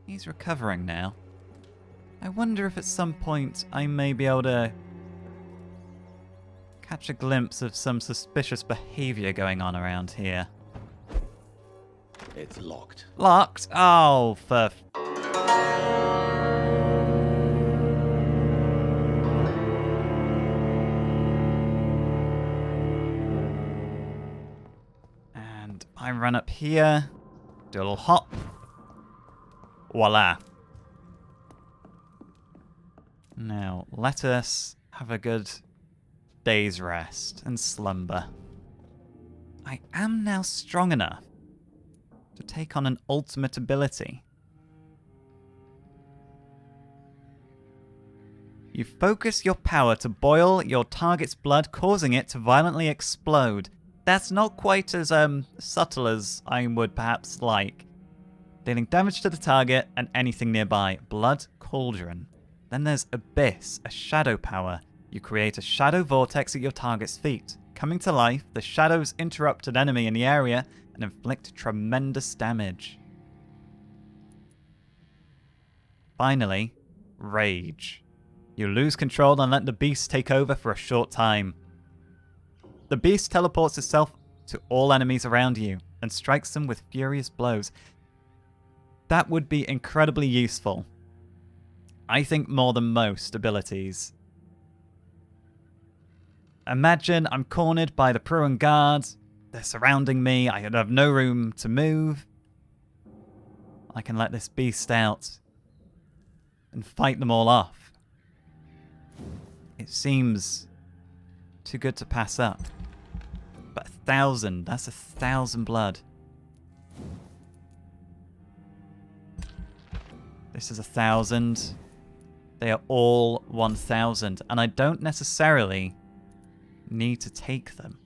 He's recovering now. I wonder if at some point I may be able to catch a glimpse of some suspicious behavior going on around here. It's locked. Locked? Oh, for... And I run up here, do a little hop. Voila. Now, let us have a good day's rest and slumber. I am now strong enough to take on an ultimate ability. You focus your power to boil your target's blood, causing it to violently explode. That's not quite as subtle as I would perhaps like. Dealing damage to the target and anything nearby. Blood Cauldron. Then there's Abyss, a shadow power. You create a shadow vortex at your target's feet. Coming to life, the shadows interrupt an enemy in the area and inflict tremendous damage. Finally, Rage. You lose control and let the beast take over for a short time. The beast teleports itself to all enemies around you and strikes them with furious blows. That would be incredibly useful. I think more than most abilities. Imagine I'm cornered by the Pruan guards. They're surrounding me. I have no room to move. I can let this beast out and fight them all off. It seems too good to pass up. But 1,000, that's 1,000 blood. This is 1,000. They are all 1,000, and I don't necessarily need to take them.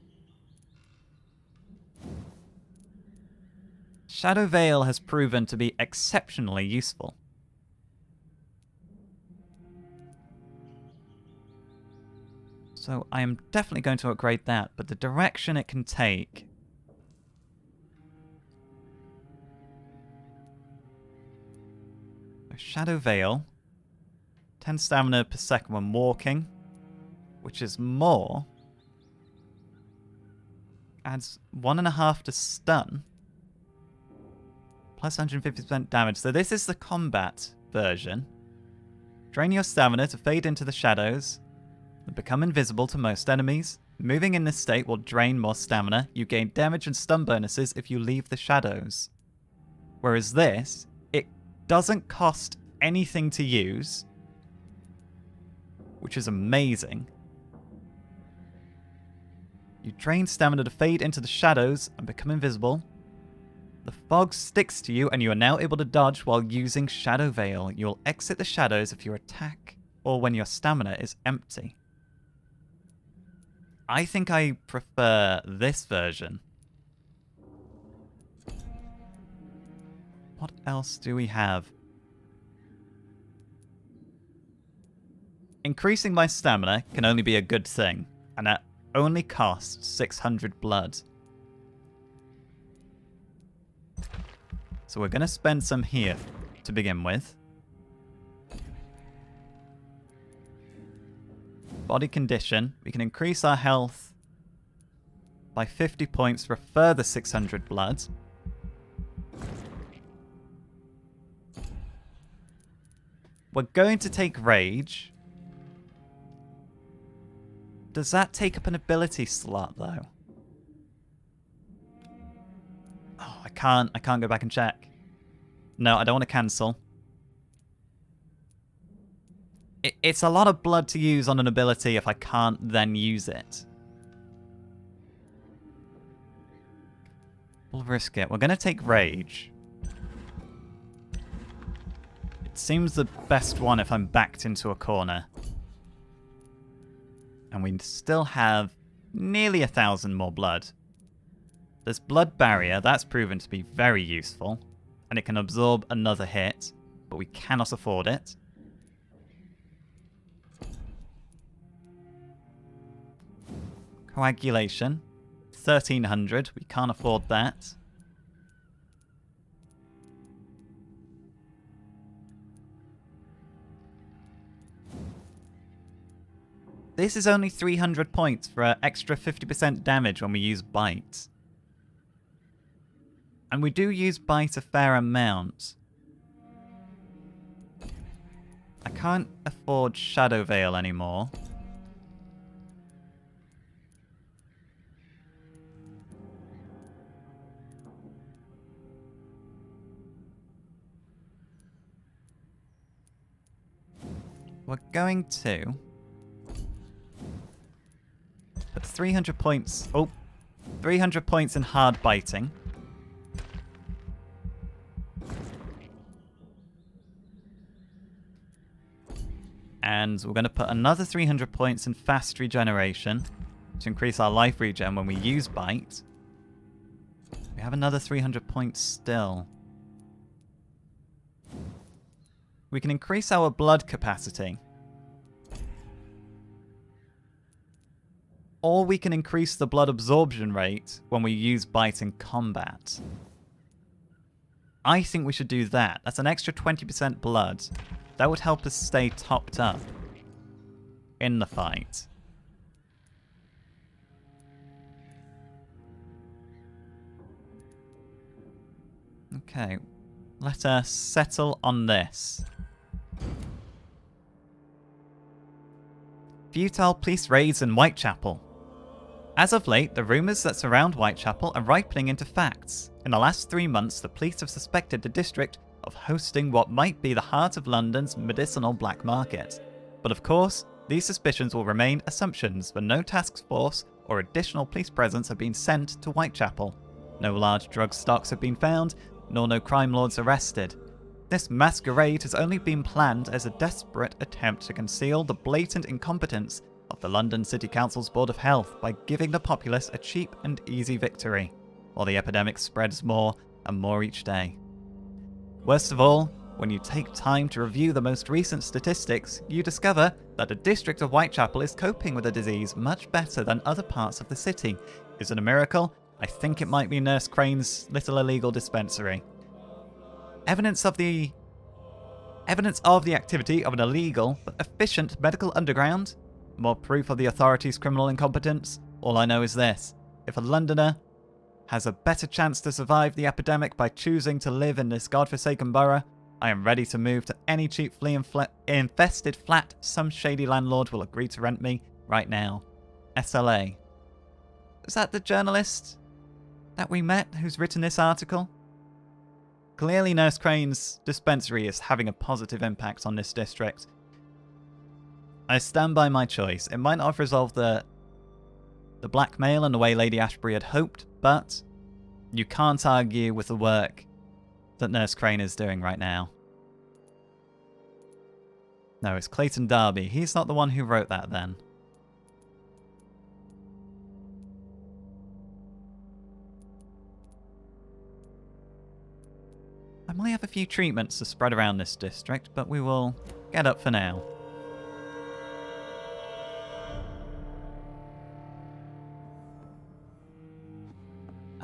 Shadow Veil has proven to be exceptionally useful. So I am definitely going to upgrade that, but the direction it can take... Shadow Veil, 10 stamina per second when walking, which is more. Adds 1.5 to stun, plus 150% damage. So this is the combat version. Drain your stamina to fade into the shadows and become invisible to most enemies. Moving in this state will drain more stamina. You gain damage and stun bonuses if you leave the shadows. Whereas this, it doesn't cost anything to use, which is amazing. You drain stamina to fade into the shadows and become invisible. The fog sticks to you and you are now able to dodge while using Shadow Veil. You will exit the shadows if you attack or when your stamina is empty. I think I prefer this version. What else do we have? Increasing my stamina can only be a good thing, and that only costs 600 blood. So we're going to spend some here to begin with. Body condition. We can increase our health by 50 points for a further 600 blood. We're going to take Rage. Does that take up an ability slot, though? Oh, I can't go back and check. No, I don't want to cancel. It's a lot of blood to use on an ability if I can't then use it. We'll risk it. We're going to take Rage. It seems the best one if I'm backed into a corner. And we still have nearly 1,000 more blood. There's Blood Barrier. That's proven to be very useful. And it can absorb another hit, but we cannot afford it. Coagulation. 1,300. We can't afford that. This is only 300 points for an extra 50% damage when we use Bite. And we do use Bite a fair amount. I can't afford Shadow Veil anymore. We're going to put 300 points. Oh, 300 points in hard biting. And we're going to put another 300 points in fast regeneration to increase our life regen when we use bite. We have another 300 points still. We can increase our blood capacity. Or we can increase the blood absorption rate when we use bite in combat. I think we should do that. That's an extra 20% blood. That would help us stay topped up in the fight. Okay, let us settle on this. Futile police raids in Whitechapel. As of late, the rumours that surround Whitechapel are ripening into facts. In the last 3 months, the police have suspected the district of hosting what might be the heart of London's medicinal black market. But of course, these suspicions will remain assumptions, for no task force or additional police presence have been sent to Whitechapel. No large drug stocks have been found, nor no crime lords arrested. This masquerade has only been planned as a desperate attempt to conceal the blatant incompetence of the London City Council's Board of Health by giving the populace a cheap and easy victory, while the epidemic spreads more and more each day. Worst of all, when you take time to review the most recent statistics, you discover that the district of Whitechapel is coping with the disease much better than other parts of the city. Is it a miracle? I think it might be Nurse Crane's little illegal dispensary. Evidence of the activity of an illegal but efficient medical underground? More proof of the authorities' criminal incompetence? All I know is this: if a Londoner has a better chance to survive the epidemic by choosing to live in this godforsaken borough, I am ready to move to any cheap flea-infested flat some shady landlord will agree to rent me right now. SLA. Is that the journalist that we met who's written this article? Clearly Nurse Crane's dispensary is having a positive impact on this district. I stand by my choice. It might not have resolved the blackmail in the way Lady Ashbury had hoped, but you can't argue with the work that Nurse Crane is doing right now. No, it's Clayton Darby. He's not the one who wrote that then. I only have a few treatments to spread around this district, but we will get up for now.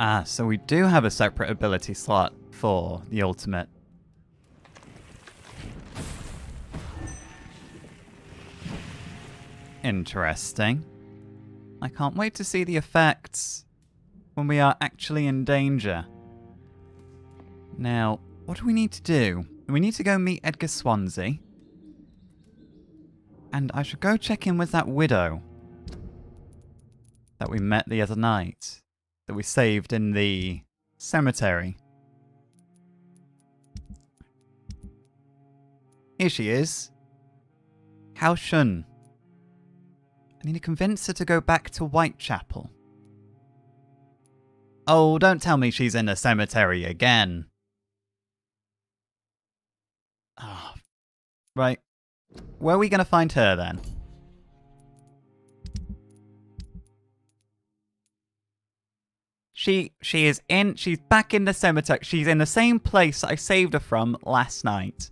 Ah, so we do have a separate ability slot for the ultimate. Interesting. I can't wait to see the effects when we are actually in danger. Now, what do we need to do? We need to go meet Edgar Swansea. And I should go check in with that widow that we met the other night, that we saved in the cemetery. Here she is. How Shun. I need to convince her to go back to Whitechapel. Oh, don't tell me she's in the cemetery again. Ah, right. Where are we going to find her then? She's back in the cemetery. She's in the same place I saved her from last night.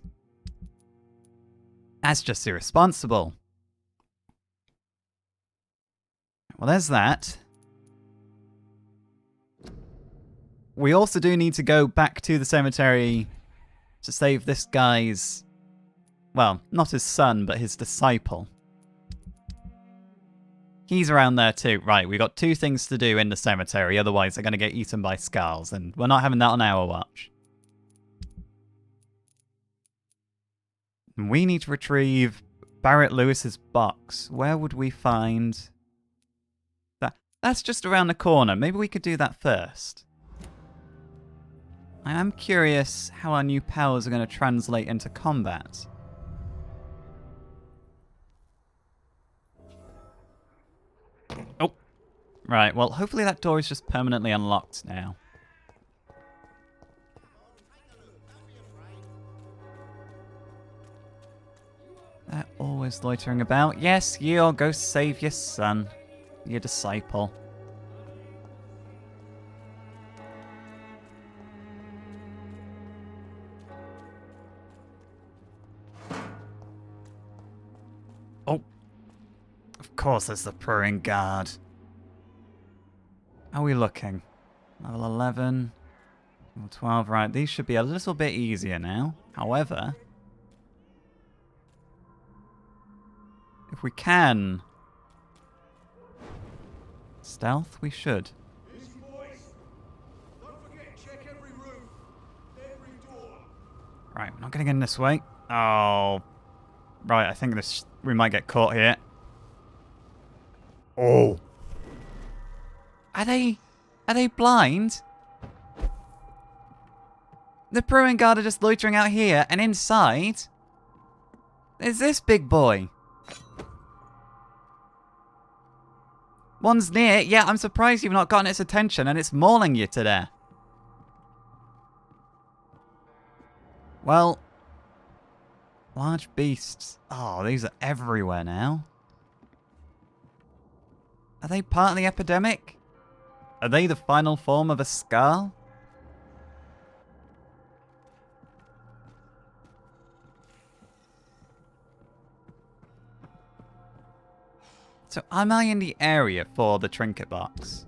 That's just irresponsible. Well, there's that. We also do need to go back to the cemetery to save this guy's, well, not his son, but his disciple. He's around there too. Right, we got 2 things to do in the cemetery, otherwise they're going to get eaten by skulls, and we're not having that on our watch. We need to retrieve Barrett Lewis's box. Where would we find that? That's just around the corner. Maybe we could do that first. I am curious how our new powers are going to translate into combat. Oh. Right, well, hopefully that door is just permanently unlocked now. They're always loitering about. Yes, you'll go save your son, your disciple. Oh. Of course there's the Purring Guard. How are we looking? Level 11. Level 12, right. These should be a little bit easier now. However, if we can stealth, we should. Right, we're not getting in this way. Oh, right. I think we might get caught here. Oh, are they blind? The Pruin Guard are just loitering out here, and inside there's this big boy. One's near. Yeah, I'm surprised you've not gotten its attention, and it's mauling you to death. Well, large beasts. Oh, these are everywhere now. Are they part of the epidemic? Are they the final form of a skull? So, am I in the area for the trinket box?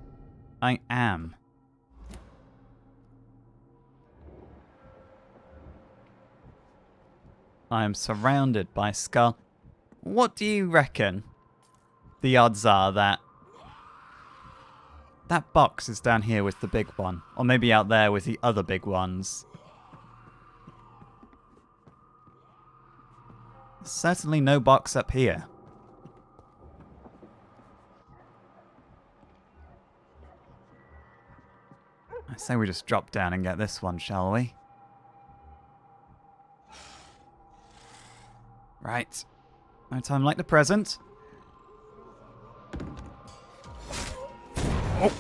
I am. I am surrounded by skull. What do you reckon the odds are that that box is down here with the big one? Or maybe out there with the other big ones? There's certainly no box up here. I say we just drop down and get this one, shall we? Right. No time like the present. Oh.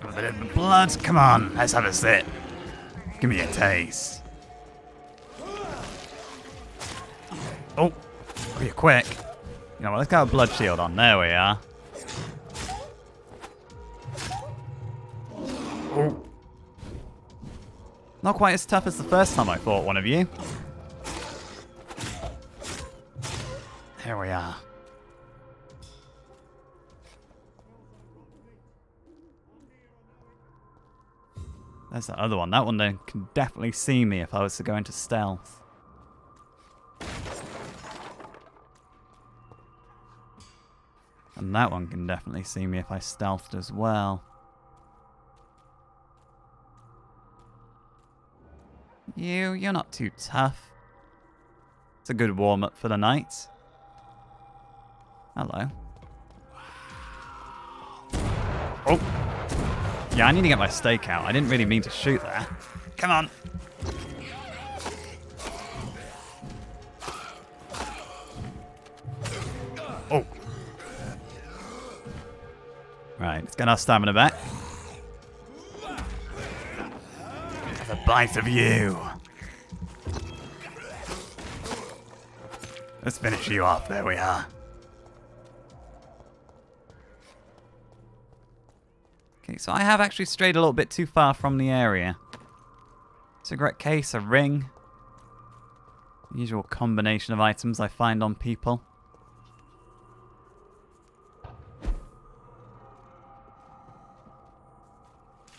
A bit of blood. Come on, let's have a sip. Give me a taste. Oh, pretty quick. You know what, let's get a blood shield on. There we are. Oh. Not quite as tough as the first time I fought one of you. Here we are. There's that other one. That one then can definitely see me if I was to go into stealth. And that one can definitely see me if I stealthed as well. You're not too tough. It's a good warm-up for the night. Hello. Oh! Yeah, I need to get my stake out. I didn't really mean to shoot there. Come on! Oh! Right, let's get our stamina back. Have a bite of you. Let's finish you off. There we are. Okay, so I have actually strayed a little bit too far from the area. Cigarette case, a ring. Usual combination of items I find on people.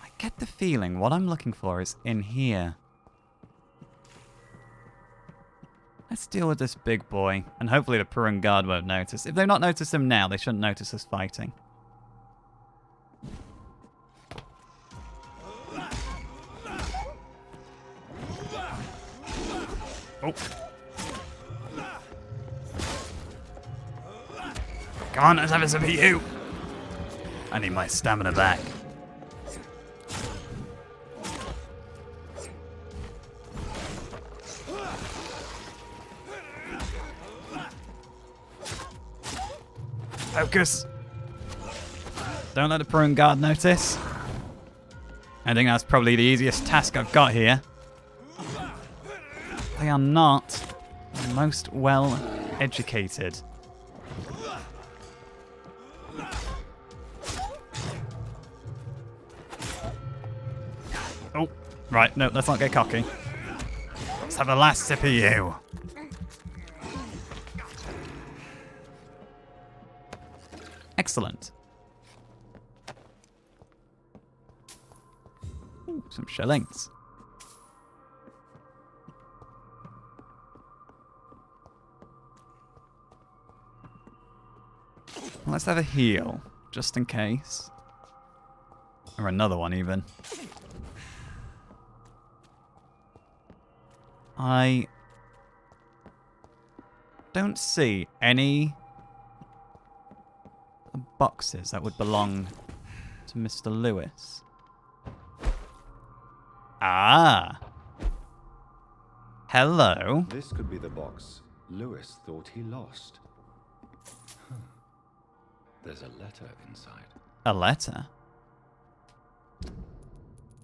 I get the feeling what I'm looking for is in here. Let's deal with this big boy, and hopefully the Purun guard won't notice. If they've not noticed him now, they shouldn't notice us fighting. Oh. Come on, let's have some of you. I need my stamina back. Focus. Don't let the Purun guard notice. I think that's probably the easiest task I've got here. They are not the most well educated. Oh, right, no, let's not get cocky. Let's have the last sip of you. Excellent. Ooh, some shillings. Let's have a heal, just in case. Or another one, even. I don't see any boxes that would belong to Mr. Lewis. Ah! Hello. This could be the box Lewis thought he lost. There's a letter inside. A letter?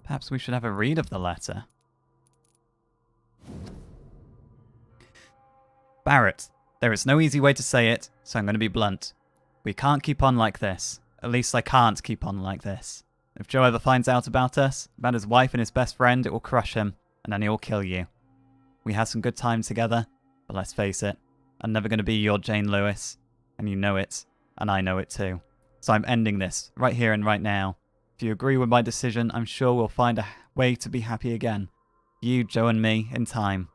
Perhaps we should have a read of the letter. Barrett, there is no easy way to say it, so I'm going to be blunt. We can't keep on like this. At least I can't keep on like this. If Joe ever finds out about us, about his wife and his best friend, it will crush him, and then he will kill you. We had some good times together, but let's face it, I'm never going to be your Jane Lewis, and you know it, and I know it too. So I'm ending this, right here and right now. If you agree with my decision, I'm sure we'll find a way to be happy again. You, Joe, and me, in time.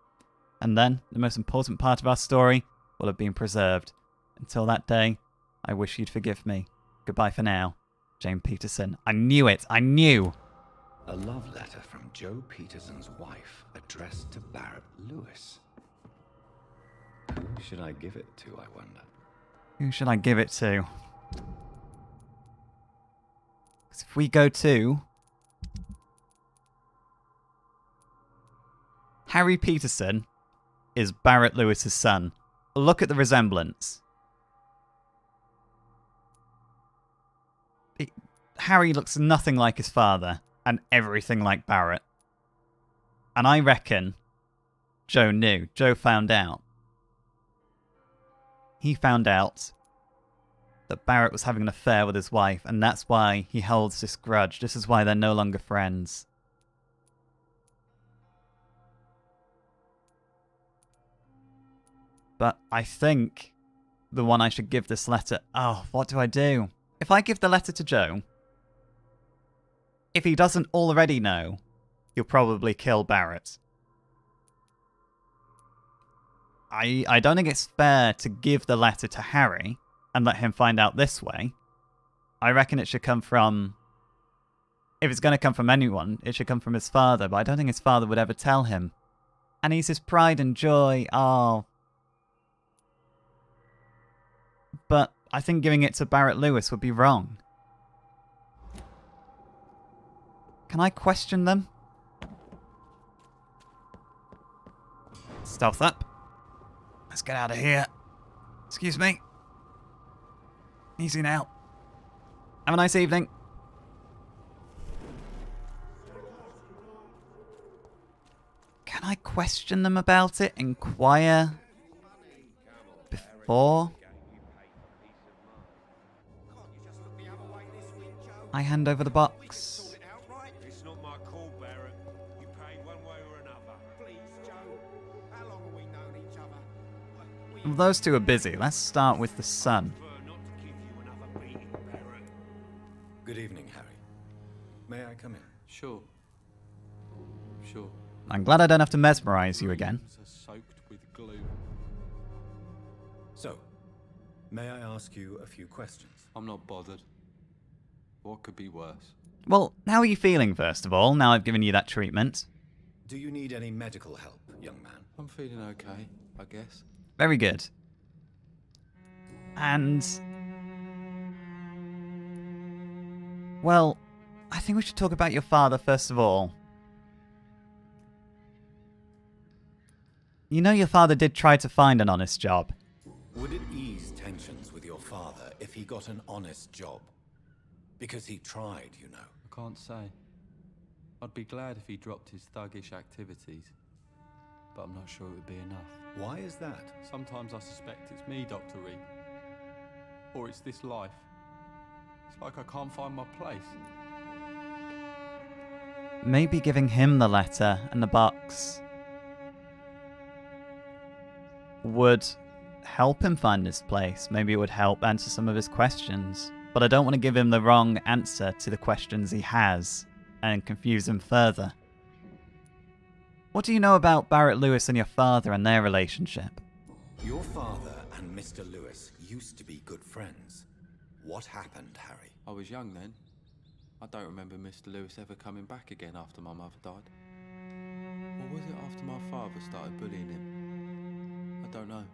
And then, the most important part of our story will have been preserved. Until that day, I wish you'd forgive me. Goodbye for now. Jane Peterson. I knew it! I knew! A love letter from Joe Peterson's wife, addressed to Barrett Lewis. Who should I give it to, I wonder? Who should I give it to? Because if we go to Harry Peterson is Barrett Lewis's son. Look at the resemblance. Harry looks nothing like his father and everything like Barrett. And I reckon Joe knew. Joe found out. He found out that Barrett was having an affair with his wife, and that's why he holds this grudge. This is why they're no longer friends. But I think the one I should give this letter... Oh, what do I do? If I give the letter to Joe, if he doesn't already know, he'll probably kill Barrett. I don't think it's fair to give the letter to Harry and let him find out this way. I reckon it should come from... If it's going to come from anyone, it should come from his father, but I don't think his father would ever tell him. And he's his pride and joy. Oh. But I think giving it to Barrett Lewis would be wrong. Can I question them? Stealth up. Let's get out of here. Excuse me. Easy now. Have a nice evening. Can I question them about it? Inquire before I hand over the box? It's not my call, Barrett. You paid one way or another. Please, Joe. How long have we known each other? Well, those two are busy. Let's start with the son. Not to give you another beating, Barrett. Good evening, Harry. May I come in? Sure. Sure. I'm glad I don't have to mesmerize you again. Are soaked with glue. May I ask you a few questions? I'm not bothered. What could be worse? Well, how are you feeling, first of all, now I've given you that treatment? Do you need any medical help, young man? I'm feeling okay, I guess. Very good. And... well, I think we should talk about your father, first of all. You know your father did try to find an honest job. Would it ease tensions with your father if he got an honest job? Because he tried, you know. I can't say. I'd be glad if he dropped his thuggish activities, but I'm not sure it would be enough. Why is that? Sometimes I suspect it's me, Dr. Reed. Or it's this life. It's like I can't find my place. Maybe giving him the letter and the box would help him find his place. Maybe it would help answer some of his questions. But I don't want to give him the wrong answer to the questions he has and confuse him further. What do you know about Barrett Lewis and your father and their relationship? Your father and Mr. Lewis used to be good friends. What happened, Harry? I was young then. I don't remember Mr. Lewis ever coming back again after my mother died. Or was it after my father started bullying him? I don't know.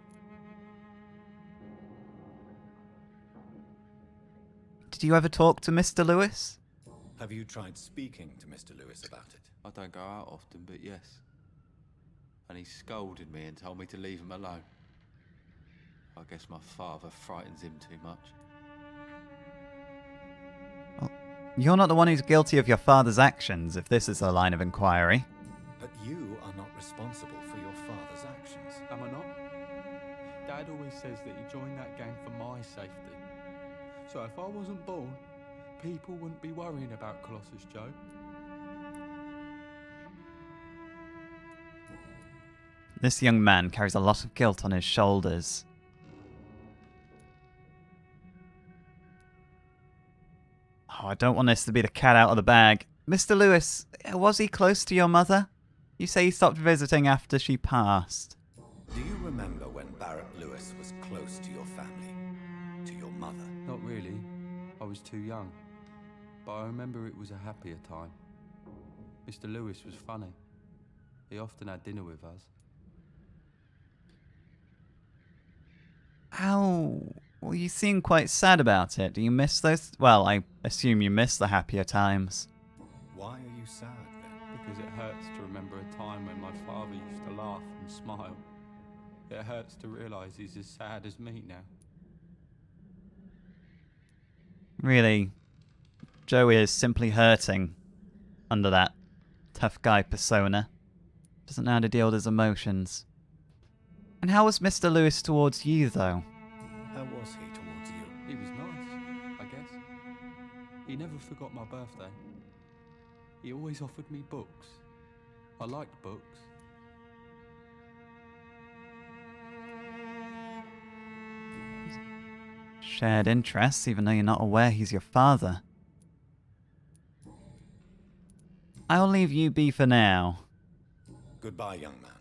Did you ever talk to Mr. Lewis? Have you tried speaking to Mr. Lewis about it? I don't go out often, but yes. And he scolded me and told me to leave him alone. I guess my father frightens him too much. Well, you're not the one who's guilty of your father's actions, if this is the line of inquiry. But you are not responsible for your father's actions. Am I not? Dad always says that he joined that gang for my safety. So if I wasn't born, people wouldn't be worrying about Colossus Joe. This young man carries a lot of guilt on his shoulders. Oh, I don't want this to be the cat out of the bag. Mr. Lewis, was he close to your mother? You say he stopped visiting after she passed. Do you remember when Barrett Lewis was close to your family? To your mother? Not really. I was too young. But I remember it was a happier time. Mr. Lewis was funny. He often had dinner with us. How? Well, you seem quite sad about it. Do you miss those? Well, I assume you miss the happier times. Why are you sad then? Because it hurts to remember a time when my father used to laugh and smile. It hurts to realise he's as sad as me now. Really, Joey is simply hurting under that tough guy persona. Doesn't know how to deal with his emotions. And how was Mr. Lewis towards you, though? How was he towards you? He was nice, I guess. He never forgot my birthday. He always offered me books. I liked books. Shared interests, even though you're not aware he's your father. I'll leave you be for now. Goodbye, young man.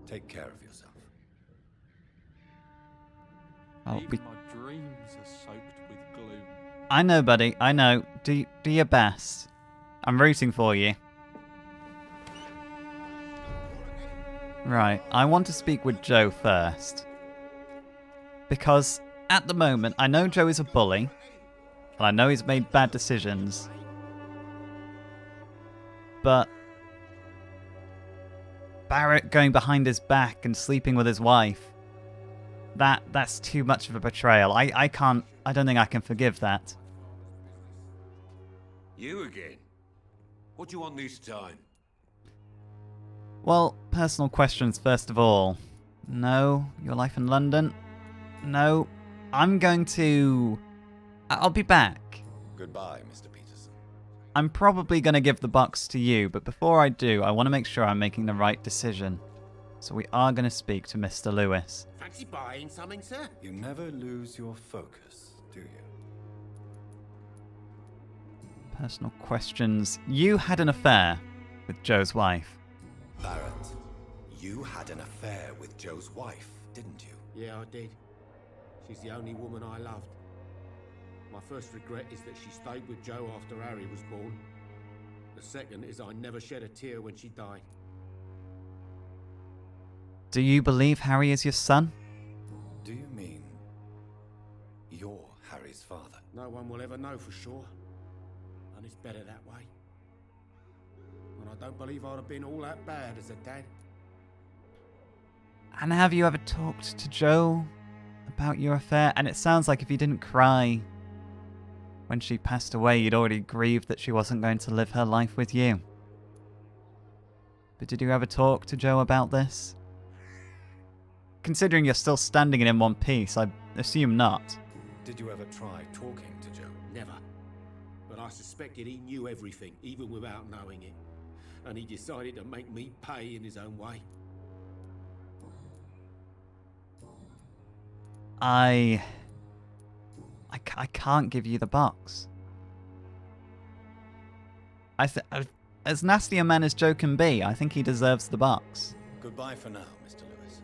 Take care of yourself. Even my dreams are soaked with gloom. I know, buddy. I know. Do your best. I'm rooting for you. Right. I want to speak with Joe first. Because at the moment, I know Joe is a bully. And I know he's made bad decisions. But Barrett going behind his back and sleeping with his wife. That's too much of a betrayal. I don't think I can forgive that. You again? What do you want this time? Well, personal questions first of all. No, your life in London? No, I'm going to... I'll be back. Goodbye, Mr. Peterson. I'm probably going to give the box to you, but before I do, I want to make sure I'm making the right decision. So we are going to speak to Mr. Lewis. Fancy buying something, sir? You never lose your focus, do you? Personal questions. You had an affair with Joe's wife. Barrett, you had an affair with Joe's wife, didn't you? Yeah, I did. She's the only woman I loved. My first regret is that she stayed with Joe after Harry was born. The second is I never shed a tear when she died. Do you believe Harry is your son? Do you mean you're Harry's father? No one will ever know for sure. And it's better that way. And I don't believe I'd have been all that bad as a dad. And have you ever talked to Joe about your affair? And it sounds like if you didn't cry when she passed away, you'd already grieved that she wasn't going to live her life with you. But did you ever talk to Joe about this? Considering you're still standing in one piece, I assume not. Did you ever try talking to Joe? Never. But I suspected he knew everything, even without knowing it. And he decided to make me pay in his own way. I can't give you the box. As nasty a man as Joe can be, I think he deserves the box. Goodbye for now, Mr. Lewis.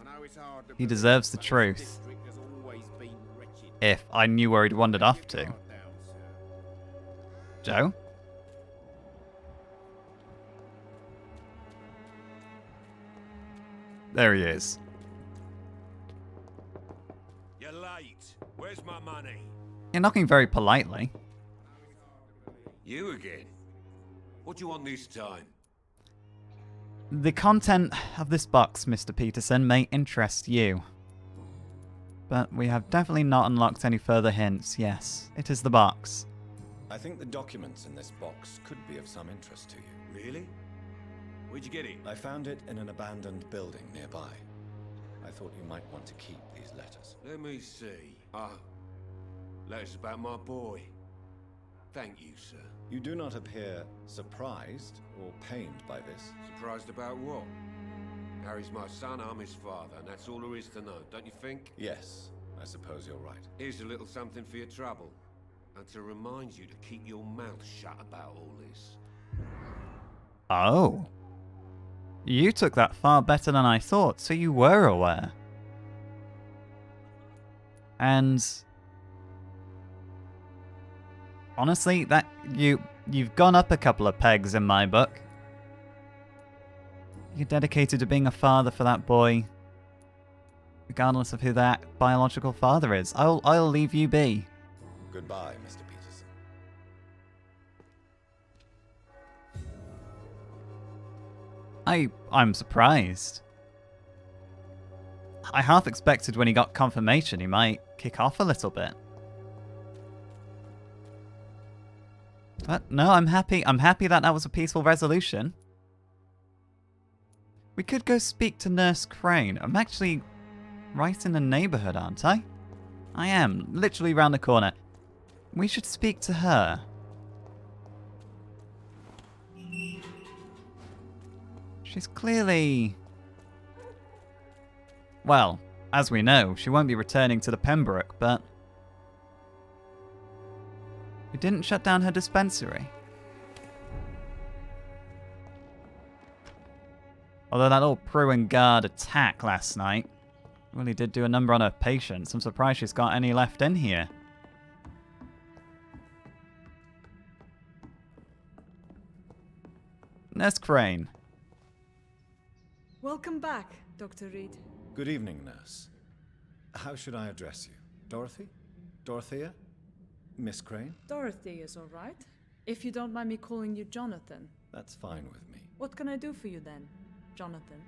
I know it's hard to He believe, deserves the but this truth. district has always been wretched. If I knew where he'd wandered off to. Calm down, sir. Joe? There he is. You're late. Where's my money? You're knocking very politely. You again? What do you want this time? The content of this box, Mr. Peterson, may interest you. But we have definitely not unlocked any further hints. Yes, it is the box. I think the documents in this box could be of some interest to you. Really? Where'd you get it? I found it in an abandoned building nearby. I thought you might want to keep these letters. Let me see. Letters about my boy. Thank you, sir. You do not appear surprised or pained by this. Surprised about what? Harry's my son, I'm his father, and that's all there is to know, don't you think? Yes, I suppose you're right. Here's a little something for your trouble. And to remind you to keep your mouth shut about all this. Oh. You took that far better than I thought, so you were aware. And honestly, that you've gone up a couple of pegs in my book. You're dedicated to being a father for that boy, regardless of who that biological father is. I'll leave you be. Goodbye, Mr. Peterson. I'm surprised. I half expected when he got confirmation he might kick off a little bit. But no, I'm happy. I'm happy that was a peaceful resolution. We could go speak to Nurse Crane. I'm actually right in the neighborhood, aren't I? I am, literally round the corner. We should speak to her. She's clearly... Well, as we know, she won't be returning to the Pembroke, but... We didn't shut down her dispensary. Although that old Prue and Guard attack last night really did do a number on her patients. I'm surprised she's got any left in here. Nurse Crane. Welcome back, Dr. Reed. Good evening, nurse. How should I address you? Dorothy? Dorothea? Miss Crane? Dorothy is all right. If you don't mind me calling you Jonathan. That's fine with me. What can I do for you then, Jonathan?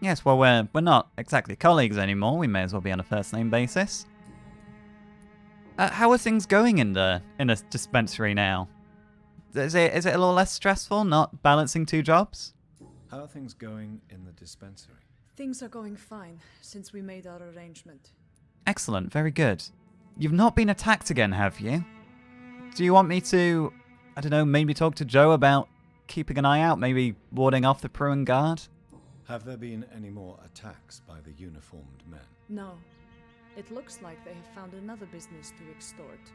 Yes, well, we're not exactly colleagues anymore. We may as well be on a first-name basis. How are things going in the dispensary now? Is it a little less stressful, not balancing two jobs? How are things going in the dispensary? Things are going fine since we made our arrangement. Excellent, very good. You've not been attacked again, have you? Do you want me to, I don't know, maybe talk to Joe about keeping an eye out, maybe warding off the Prue and Guard? Have there been any more attacks by the uniformed men? No. It looks like they have found another business to extort.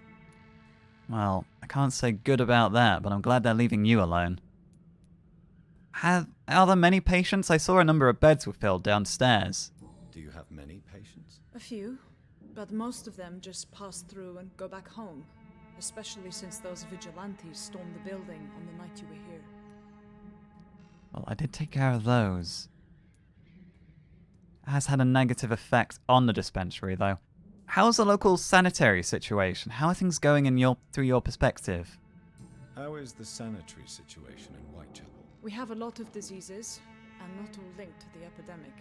Well, I can't say good about that, but I'm glad they're leaving you alone. Are there many patients? I saw a number of beds were filled downstairs. Do you have many patients? A few, but most of them just pass through and go back home, especially since those vigilantes stormed the building on the night you were here. Well, I did take care of those. It has had a negative effect on the dispensary, though. How's the local sanitary situation? How are things going through your perspective? How is the sanitary situation in Whitechapel? We have a lot of diseases, and not all linked to the epidemic.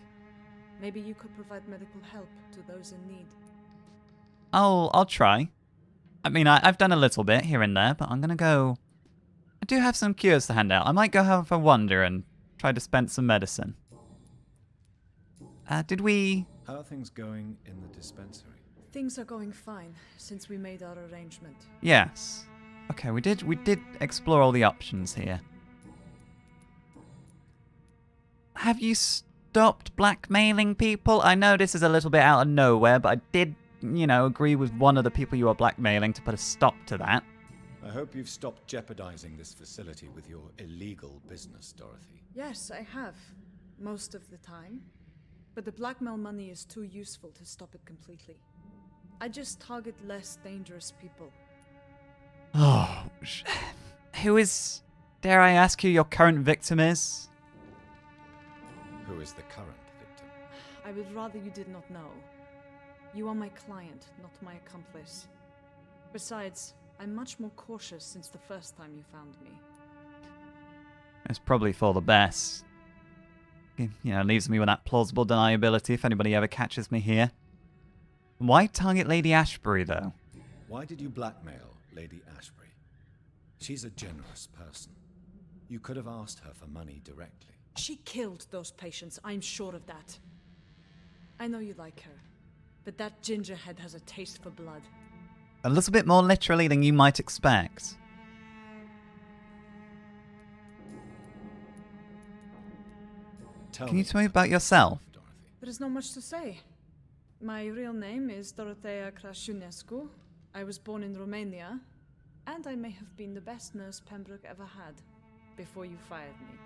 Maybe you could provide medical help to those in need. I'll try. I mean, I've done a little bit here and there, but I'm gonna go... I do have some cures to hand out. I might go have a wander and try to dispense some medicine. Did we... How are things going in the dispensary? Things are going fine since we made our arrangement. Yes. Okay, we did explore all the options here. Have you stopped blackmailing people? I know this is a little bit out of nowhere, but I did, agree with one of the people you were blackmailing to put a stop to that. I hope you've stopped jeopardizing this facility with your illegal business, Dorothy. Yes, I have. Most of the time. But the blackmail money is too useful to stop it completely. I just target less dangerous people. Oh, who is, dare I ask who your current victim is? Who is the current victim? I would rather you did not know. You are my client, not my accomplice. Besides, I'm much more cautious since the first time you found me. It's probably for the best. Leaves me with that plausible deniability if anybody ever catches me here. Why target Lady Ashbury, though? Why did you blackmail Lady Ashbury? She's a generous person. You could have asked her for money directly. She killed those patients, I'm sure of that. I know you like her, but that gingerhead has a taste for blood. A little bit more literally than you might expect. Can you tell me about yourself? Dorothy. There is not much to say. My real name is Dorothea Crasciunescu. I was born in Romania, and I may have been the best nurse Pembroke ever had, before you fired me.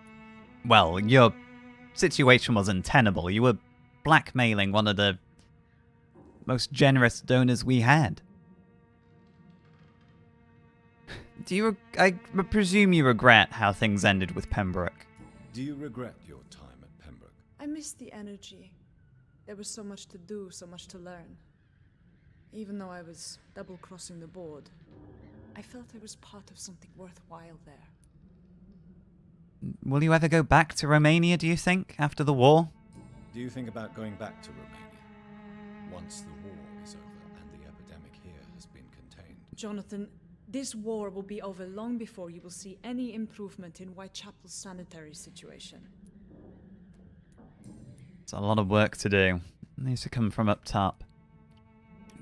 Well, your situation was untenable. You were blackmailing one of the most generous donors we had. I presume you regret how things ended with Pembroke? Do you regret your time at Pembroke? I miss the energy. There was so much to do, so much to learn. Even though I was double-crossing the board, I felt I was part of something worthwhile there. Will you ever go back to Romania, do you think, after the war? Do you think about going back to Romania once the war is over and the epidemic here has been contained? Jonathan, this war will be over long before you will see any improvement in Whitechapel's sanitary situation. It's a lot of work to do. It needs to come from up top.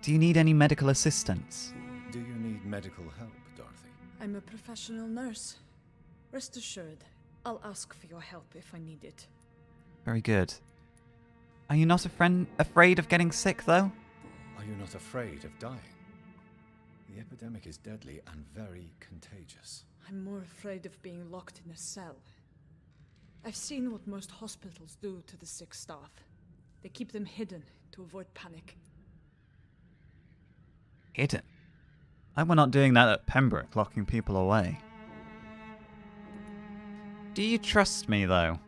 Do you need any medical assistance? Do you need medical help, Dorothy? I'm a professional nurse. Rest assured, I'll ask for your help if I need it. Very good. Are you not afraid of getting sick, though? Are you not afraid of dying? The epidemic is deadly and very contagious. I'm more afraid of being locked in a cell. I've seen what most hospitals do to the sick staff. They keep them hidden to avoid panic. Hidden? We're not doing that at Pembroke, locking people away. Do you trust me, though?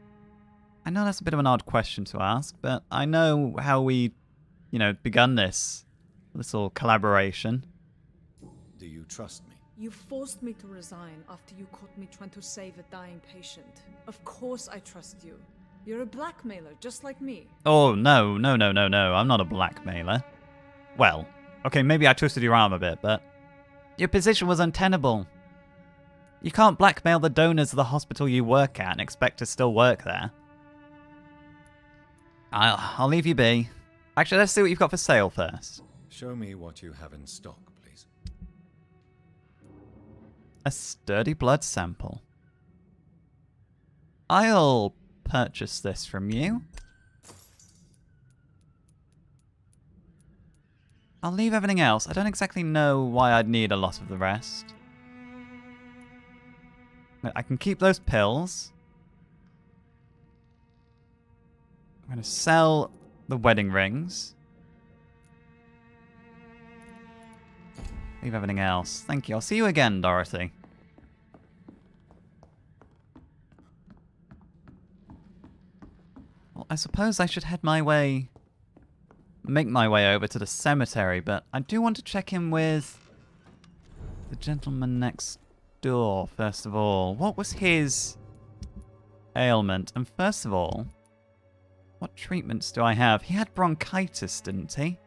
I know that's a bit of an odd question to ask, but I know how we, begun this little collaboration. Do you trust me? You forced me to resign after you caught me trying to save a dying patient. Of course I trust you. You're a blackmailer, just like me. Oh, no. I'm not a blackmailer. Well, okay, maybe I twisted your arm a bit, but your position was untenable. You can't blackmail the donors of the hospital you work at and expect to still work there. I'll leave you be. Actually, let's see what you've got for sale first. Show me what you have in stock, please. A sturdy blood sample. I'll purchase this from you. I'll leave everything else. I don't exactly know why I'd need a lot of the rest. I can keep those pills. I'm going to sell the wedding rings. Leave everything else. Thank you. I'll see you again, Dorothy. Well, I suppose I should make my way over to the cemetery, but I do want to check in with the gentleman next door, first of all. What was his ailment? And first of all, what treatments do I have? He had bronchitis, didn't he?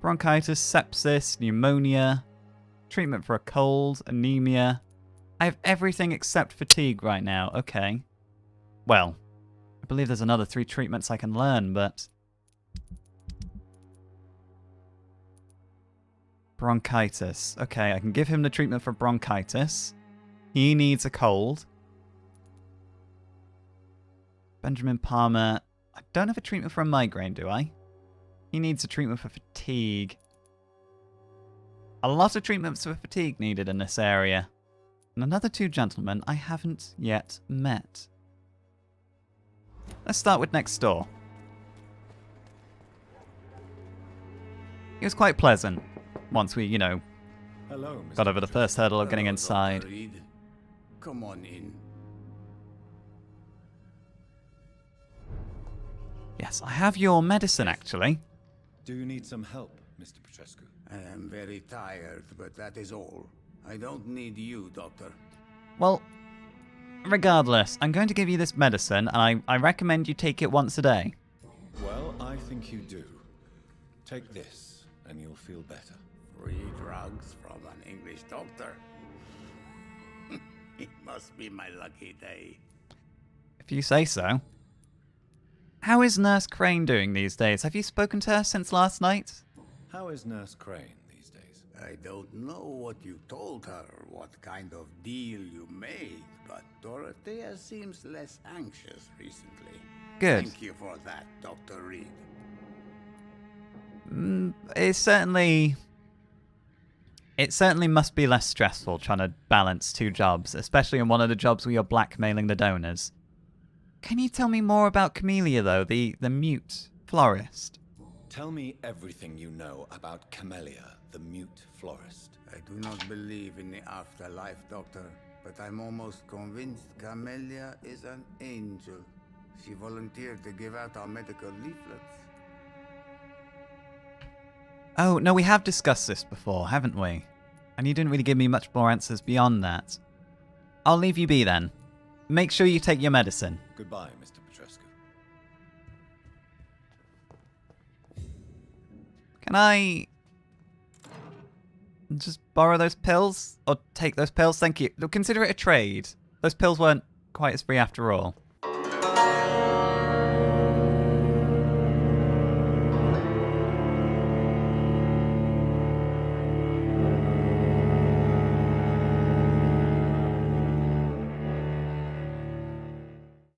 Bronchitis, sepsis, pneumonia, treatment for a cold, anemia. I have everything except fatigue right now. Okay. Well, I believe there's another 3 treatments I can learn, but... Bronchitis. Okay, I can give him the treatment for bronchitis. He needs a cold. Benjamin Palmer. I don't have a treatment for a migraine, do I? He needs a treatment for fatigue. A lot of treatments for fatigue needed in this area. And another 2 gentlemen I haven't yet met. Let's start with next door. He was quite pleasant once we, Hello, got over the first hurdle of getting Hello, inside. Dr. Reed. Come on in. Yes, I have your medicine, actually. Do you need some help, Mr. Petrescu? I am very tired, but that is all. I don't need you, Doctor. Well, regardless, I'm going to give you this medicine, and I recommend you take it once a day. Well, I think you do. Take this, and you'll feel better. Free drugs from an English doctor. It must be my lucky day. If you say so. How is Nurse Crane doing these days? Have you spoken to her since last night? How is Nurse Crane these days? I don't know what you told her, what kind of deal you made, but Dorothea seems less anxious recently. Good. Thank you for that, Dr. Reed. It certainly must be less stressful trying to balance 2 jobs, especially in one of the jobs where you're blackmailing the donors. Can you tell me more about Camellia, though, the mute florist? Tell me everything you know about Camellia, the mute florist. I do not believe in the afterlife, Doctor, but I'm almost convinced Camellia is an angel. She volunteered to give out our medical leaflets. Oh, no, we have discussed this before, haven't we? And you didn't really give me much more answers beyond that. I'll leave you be then. Make sure you take your medicine. Goodbye, Mr. Petrescu. Can I just borrow those pills? Or take those pills? Thank you. Consider it a trade. Those pills weren't quite as free after all.